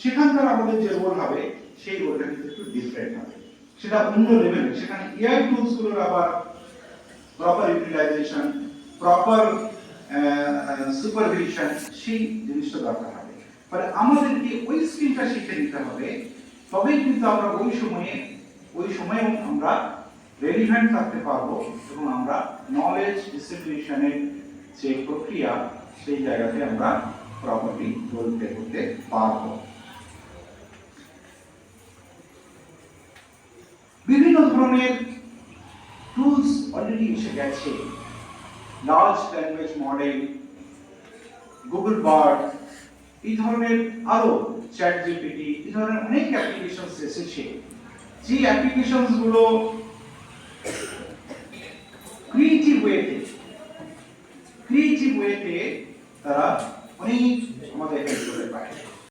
সেখানকার আমাদের যে রোল হবে সেই রোলটা কিন্তু একটু ডিফারেন্ট হবে, সেটা অন্য লেভেলে। সেখানে এআই টুলস গুলোর আবার প্রপার ইউটিলাইজেশন, প্রপার সুপারভিশন, সেই জিনিসটা দরকার হবে। ফলে আমাদেরকে ওই স্কিলটা শিখে নিতে হবে, তবেই কিন্তু আমরা ওই সময়ে আমরা রেলিভেন্ট থাকতে পারবো এবং আমরা নলেজ ডিস্ট্রিবিউশনের যে প্রক্রিয়া সেই জায়গাতে আমরা প্রপারলি রোল প্লে করতে পারবো। বিভিন্ন ধরনের টুলস অলরেডি এসে গেছে, large language model, Google bird, এই ধরনের আরো চ্যাট জিপিটি, এই ধরনের অনেক অ্যাপ্লিকেশনস এসেছে, যে অ্যাপ্লিকেশনস গুলো ক্রিয়েটিভ ওয়েতে তারা অনেক আমাদের হেল্প করতে পারে।